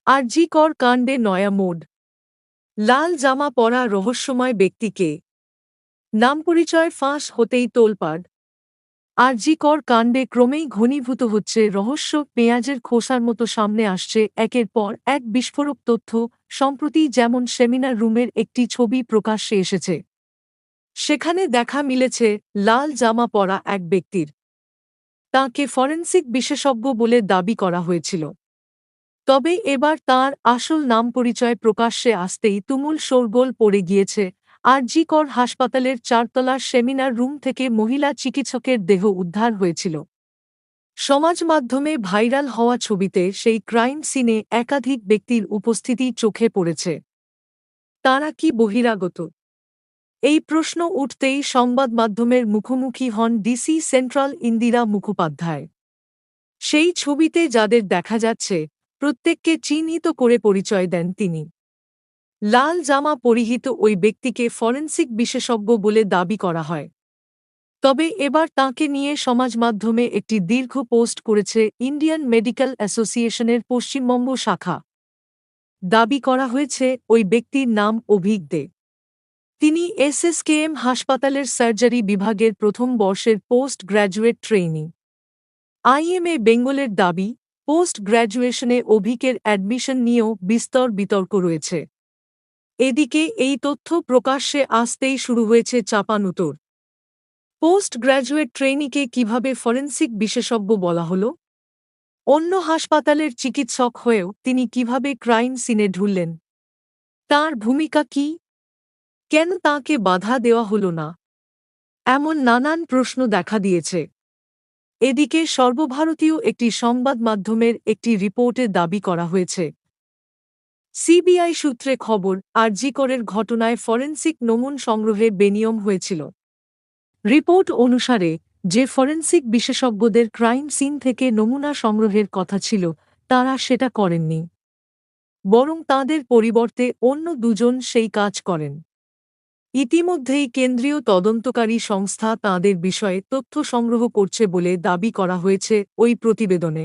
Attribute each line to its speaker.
Speaker 1: আরজি কর কাণ্ডে নয়া মোড়। লাল জামা পরা রহস্যময় ব্যক্তিকে নাম পরিচয় ফাঁস হতেই তোলপাড়। আরজি কর কাণ্ডে ক্রমেই ঘনীভূত হচ্ছে রহস্য। পেঁয়াজের খোসার মতো সামনে আসছে একের পর এক বিস্ফোরক তথ্য। সম্প্রতি যেমন সেমিনার রুমের একটি ছবি প্রকাশ্যে এসেছে, সেখানে দেখা মিলেছে লাল জামা পরা এক ব্যক্তির। তাঁকে ফরেনসিক বিশেষজ্ঞ বলে দাবি করা হয়েছিল। তবে এবার তাঁর আসল নাম পরিচয় প্রকাশ্যে আসতেই তুমুল শোরগোল পড়ে গিয়েছে। আরজি কর হাসপাতালের চারতলার সেমিনার রুম থেকে মহিলা চিকিৎসকের দেহ উদ্ধার হয়েছিল। সমাজমাধ্যমে ভাইরাল হওয়া ছবিতে সেই ক্রাইম সিনে একাধিক ব্যক্তির উপস্থিতি চোখে পড়েছে। তাঁরা কি বহিরাগত? এই প্রশ্ন উঠতেই সংবাদমাধ্যমের মুখোমুখি হন ডিসি সেন্ট্রাল ইন্দিরা মুখোপাধ্যায়। সেই ছবিতে যাদের দেখা যাচ্ছে, প্রত্যেককে চিহ্নিত করে পরিচয় দেন তিনি। লাল জামা পরিহিত ওই ব্যক্তিকে ফরেনসিক বিশেষজ্ঞ বলে দাবি করা হয়। তবে এবার তাঁকে নিয়ে সমাজমাধ্যমে একটি দীর্ঘ পোস্ট করেছে ইন্ডিয়ান মেডিকেল অ্যাসোসিয়েশনের পশ্চিমবঙ্গ শাখা। দাবি করা হয়েছে ওই ব্যক্তির নাম অভিক দে। তিনি এসএসকেএম হাসপাতালের সার্জারি বিভাগের প্রথম বর্ষের পোস্ট গ্র্যাজুয়েট ট্রেইনি। আইএমএ বেঙ্গলের দাবি, পোস্ট গ্র্যাজুয়েশনে অভিকের অ্যাডমিশন নিয়েও বিস্তর বিতর্ক রয়েছে। এদিকে এই তথ্য প্রকাশ্যে আসতেই শুরু হয়েছে চাপানুতোর। পোস্ট গ্র্যাজুয়েট ট্রেইনিকে কিভাবে ফরেনসিক বিশেষজ্ঞ বলা হলো? অন্য হাসপাতালের চিকিৎসক হয়েও তিনি কিভাবে ক্রাইম সিনে ঢুললেন? তাঁর ভূমিকা কী? কেন তাঁকে বাধা দেওয়া হলো না? এমন নানান প্রশ্ন দেখা দিয়েছে। এদিকে সর্বভারতীয় একটি সংবাদ মাধ্যমের একটি রিপোর্টে দাবি করা হয়েছে, সিবিআই সূত্রে খবর, আরজি করের ঘটনায় ফরেনসিক নমুন সংগ্রহে বেনিয়ম হয়েছিল। রিপোর্ট অনুসারে, যে ফরেনসিক বিশেষজ্ঞদের ক্রাইম সিন থেকে নমুনা সংগ্রহের কথা ছিল, তাঁরা সেটা করেননি। বরং তাঁদের পরিবর্তে অন্য দুজন সেই কাজ করেন। ইতিমধ্যেই কেন্দ্রীয় তদন্তকারী সংস্থা তাঁদের বিষয়ে তথ্য সংগ্রহ করছে বলে দাবি করা হয়েছে ওই প্রতিবেদনে।